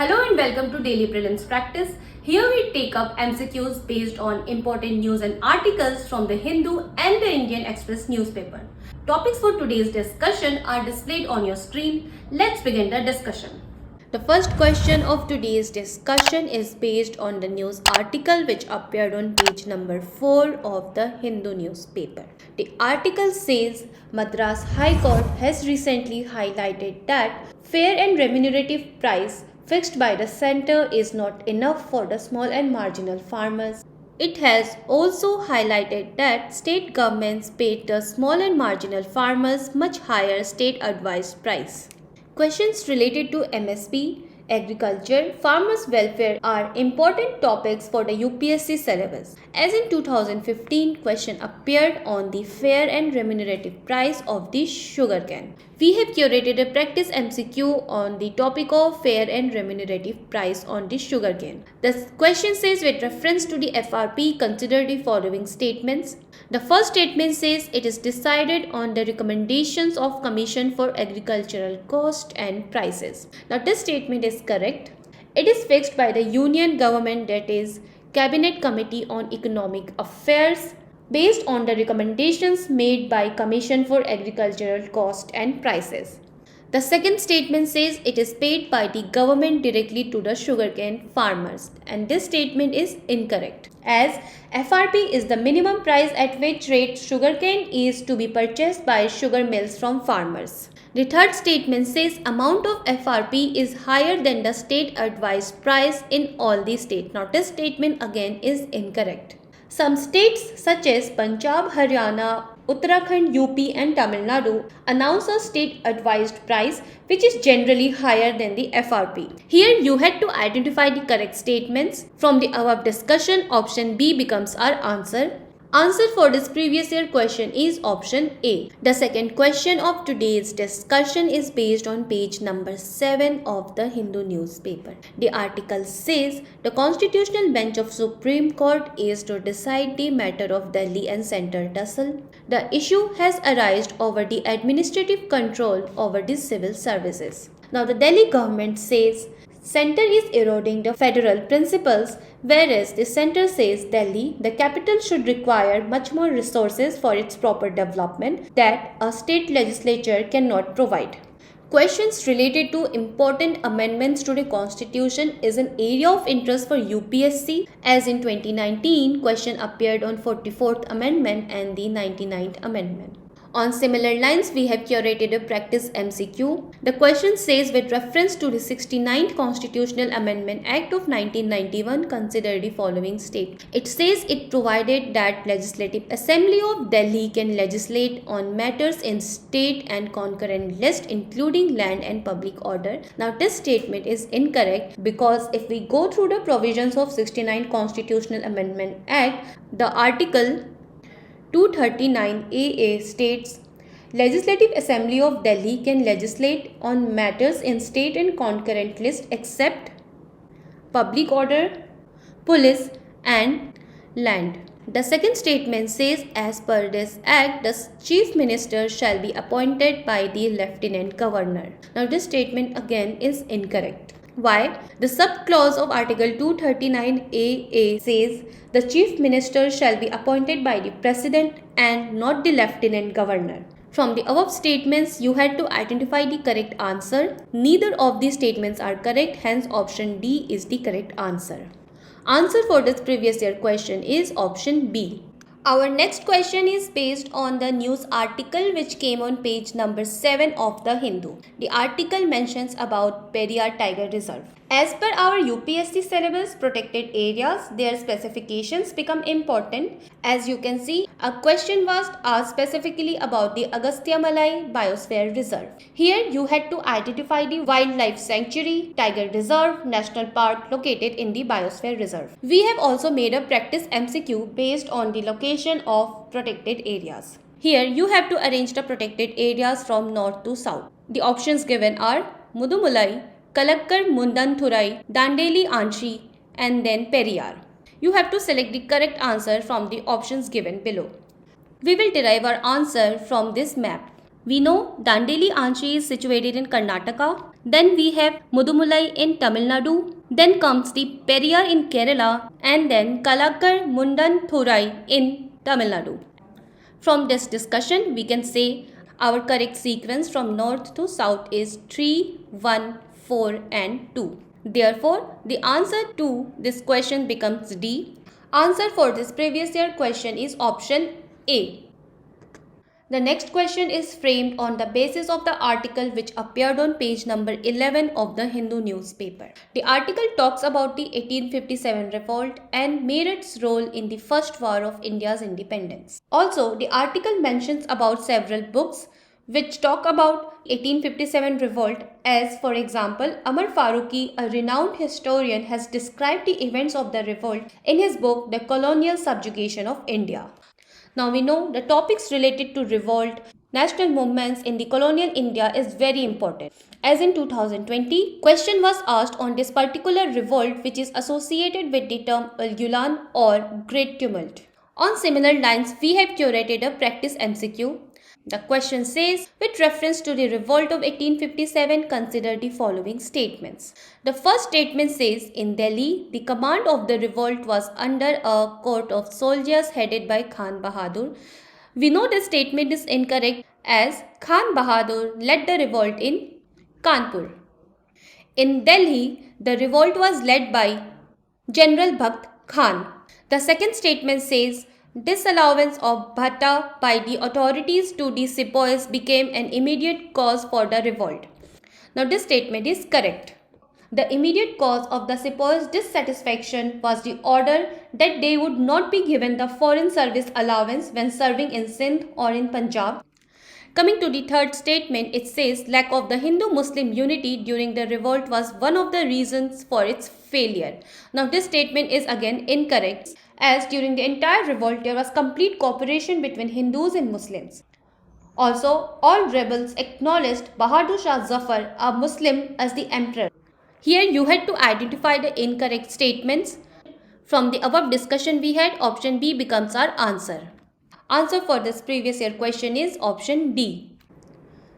Hello and welcome to Daily Prelims Practice. Here we take up MCQs based on important news and articles from the Hindu and the Indian Express newspaper. Topics for today's discussion are displayed on your screen. Let's begin the discussion. The first question of today's discussion is based on the news article which appeared on page number 4 of the Hindu newspaper. The article says Madras High Court has recently highlighted that fair and remunerative price fixed by the centre is not enough for the small and marginal farmers. It has also highlighted that state governments paid the small and marginal farmers much higher state advised price. Questions related to MSP, agriculture, farmers' welfare are important topics for the UPSC syllabus. As in 2015, question appeared on the fair and remunerative price of the sugarcane. We have curated a practice MCQ on the topic of fair and remunerative price on the sugarcane. The question says with reference to the FRP, consider the following statements. The first statement says it is decided on the recommendations of Commission for Agricultural Cost and Prices. Now this statement is correct. It is fixed by the Union Government, that is Cabinet Committee on Economic Affairs, based on the recommendations made by Commission for Agricultural Cost and Prices. The second statement says it is paid by the government directly to the sugarcane farmers, and this statement is incorrect, as FRP is the minimum price at which rate sugarcane is to be purchased by sugar mills from farmers. The third statement says amount of FRP is higher than the state advised price in all the states. Now this statement again is incorrect. Some states such as Punjab, Haryana, Uttarakhand, UP and Tamil Nadu announce a state advised price which is generally higher than the FRP. Here you had to identify the correct statements. From the above discussion, option B becomes our answer. Answer for this previous year question is option A. The second question of today's discussion is based on page number 7 of the Hindu newspaper. The article says the Constitutional Bench of Supreme Court is to decide the matter of Delhi and Centre tussle. The issue has arisen over the administrative control over the civil services. Now the Delhi government says Centre is eroding the federal principles, whereas the centre says Delhi, the capital, should require much more resources for its proper development that a state legislature cannot provide. Questions related to important amendments to the constitution is an area of interest for UPSC, as in 2019 question appeared on 44th amendment and the 99th amendment. On similar lines, we have curated a practice MCQ. The question says with reference to the 69th Constitutional Amendment Act of 1991, consider the following state. It says it provided that Legislative Assembly of Delhi can legislate on matters in state and concurrent list including land and public order. Now this statement is incorrect because if we go through the provisions of 69th Constitutional Amendment Act, the article 239 AA states, Legislative Assembly of Delhi can legislate on matters in state and concurrent list except public order, police and land. The second statement says, as per this act, the Chief Minister shall be appointed by the Lieutenant Governor. Now this statement again is incorrect. Why? The subclause of Article 239 AA says the Chief Minister shall be appointed by the President and not the Lieutenant Governor. From the above statements, you had to identify the correct answer. Neither of these statements are correct, hence option D is the correct answer. Answer for this previous year question is option B. Our next question is based on the news article which came on page number 7 of the Hindu. The article mentions about Periyar Tiger Reserve. As per our UPSC syllabus, protected areas, their specifications become important. As you can see, a question was asked specifically about the Agastya Malai Biosphere Reserve. Here you had to identify the wildlife sanctuary, tiger reserve, national park located in the Biosphere Reserve. We have also made a practice MCQ based on the location of protected areas. Here you have to arrange the protected areas from north to south. The options given are Mudumulai, Kalakkar Mundanthurai, Dandeli Anshi and then Periyar. You have to select the correct answer from the options given below. We will derive our answer from this map. We know Dandeli Anchi is situated in Karnataka. Then we have Mudumulai in Tamil Nadu. Then comes the Periyar in Kerala. And then Kalakar Mundan Thurai in Tamil Nadu. From this discussion, we can say our correct sequence from north to south is 3, 1, 4 and 2. Therefore, the answer to this question becomes D. Answer for this previous year question is option A. The next question is framed on the basis of the article which appeared on page number 11 of the Hindu newspaper. The article talks about the 1857 revolt and Meerut's role in the first war of India's independence. Also, the article mentions about several books which talk about 1857 revolt, as for example, Amar Farooqi, a renowned historian, has described the events of the revolt in his book The Colonial Subjugation of India. Now we know the topics related to revolt, national movements in the colonial India is very important. As in 2020, question was asked on this particular revolt which is associated with the term Ulgulan or Great Tumult. On similar lines, we have curated a practice MCQ. The question says, with reference to the revolt of 1857, consider the following statements. The first statement says, in Delhi, the command of the revolt was under a court of soldiers headed by Khan Bahadur. We know this statement is incorrect as Khan Bahadur led the revolt in Kanpur. In Delhi, the revolt was led by General Bakht Khan. The second statement says, disallowance of bhatta by the authorities to the sepoys became an immediate cause for the revolt. Now this statement is correct. The immediate cause of the sepoys' dissatisfaction was the order that they would not be given the foreign service allowance when serving in Sindh or in Punjab. Coming to the third statement, it says lack of the Hindu-Muslim unity during the revolt was one of the reasons for its failure. Now this statement is again incorrect, as during the entire revolt there was complete cooperation between Hindus and Muslims. Also, all rebels acknowledged Bahadur Shah Zafar, a Muslim, as the emperor. Here you had to identify the incorrect statements. From the above discussion we had, option B becomes our answer. Answer for this previous year question is option D.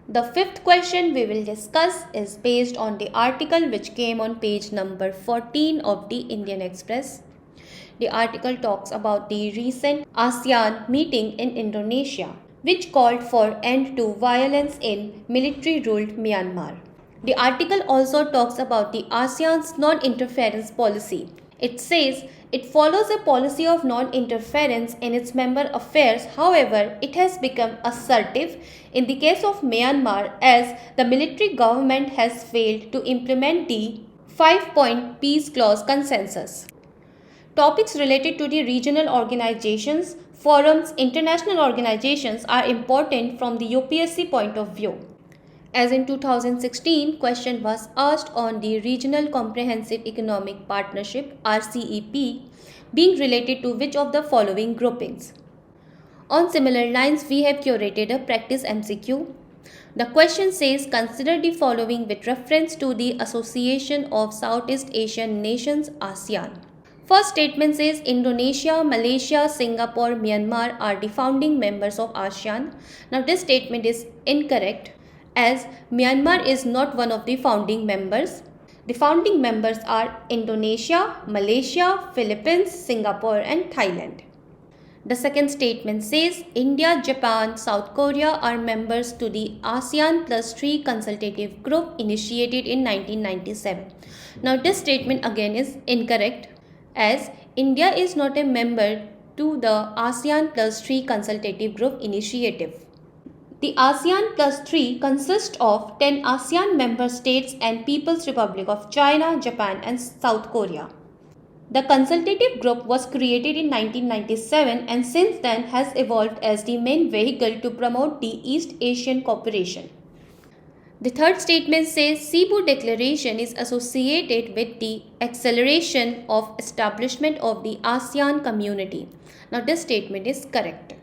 The fifth question we will discuss is based on the article which came on page number 14 of the Indian Express. The article talks about the recent ASEAN meeting in Indonesia, which called for end to violence in military-ruled Myanmar. The article also talks about the ASEAN's non-interference policy. It says it follows a policy of non-interference in its member affairs. However, it has become assertive in the case of Myanmar as the military government has failed to implement the 5-point peace clause consensus. Topics related to the regional organizations, forums, international organizations are important from the UPSC point of view. As in 2016, question was asked on the Regional Comprehensive Economic Partnership RCEP being related to which of the following groupings. On similar lines, we have curated a practice MCQ. The question says consider the following with reference to the Association of Southeast Asian Nations ASEAN. First statement says Indonesia, Malaysia, Singapore, Myanmar are the founding members of ASEAN. Now this statement is incorrect as Myanmar is not one of the founding members. The founding members are Indonesia, Malaysia, Philippines, Singapore and Thailand. The second statement says India, Japan, South Korea are members to the ASEAN Plus 3 consultative group initiated in 1997. Now this statement again is incorrect as India is not a member to the ASEAN Plus 3 consultative group initiative. The ASEAN Plus 3 consists of 10 ASEAN member states and People's Republic of China, Japan and South Korea. The consultative group was created in 1997 and since then has evolved as the main vehicle to promote the East Asian cooperation. The third statement says Cebu Declaration is associated with the acceleration of establishment of the ASEAN community. Now this statement is correct.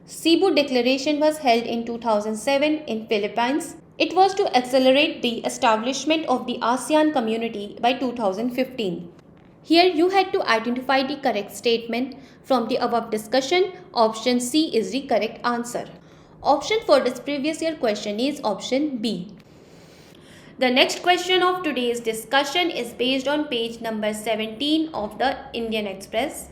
Cebu Declaration was held in 2007 in Philippines. It was to accelerate the establishment of the ASEAN community by 2015. Here you had to identify the correct statement. From the above discussion, option C is the correct answer. Option for this previous year question is option B. The next question of today's discussion is based on page number 17 of the Indian Express.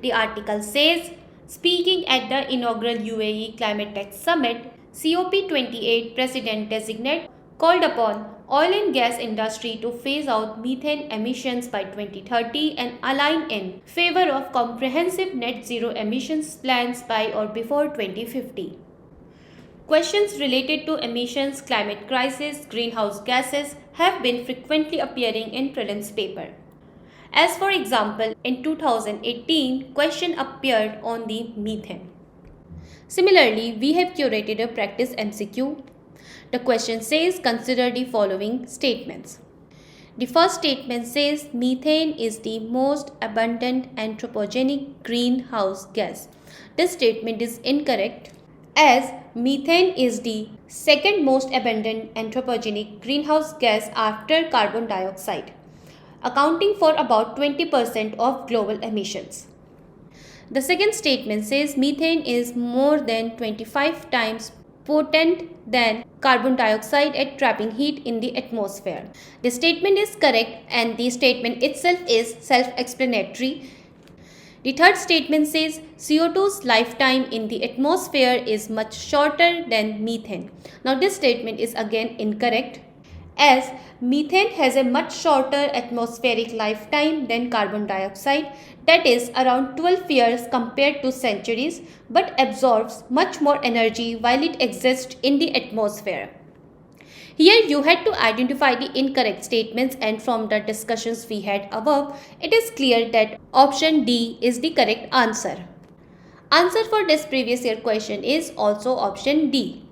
The article says, speaking at the inaugural UAE Climate Tech Summit, COP28 President Designate called upon oil and gas industry to phase out methane emissions by 2030 and align in favor of comprehensive net zero emissions plans by or before 2050. Questions related to emissions, climate crisis, greenhouse gases have been frequently appearing in prelims paper. As for example, in 2018, question appeared on the methane. Similarly, we have curated a practice MCQ. The question says, consider the following statements. The first statement says methane is the most abundant anthropogenic greenhouse gas. This statement is incorrect, as methane is the second most abundant anthropogenic greenhouse gas after carbon dioxide, accounting for about 20% of global emissions. The second statement says methane is more than 25 times potent than carbon dioxide at trapping heat in the atmosphere. The statement is correct and the statement itself is self-explanatory. The third statement says CO2's lifetime in the atmosphere is much shorter than methane. Now this statement is again incorrect, as methane has a much shorter atmospheric lifetime than carbon dioxide, that is around 12 years compared to centuries, but absorbs much more energy while it exists in the atmosphere. Here you had to identify the incorrect statements, and from the discussions we had above, it is clear that option D is the correct answer. Answer for this previous year question is also option D.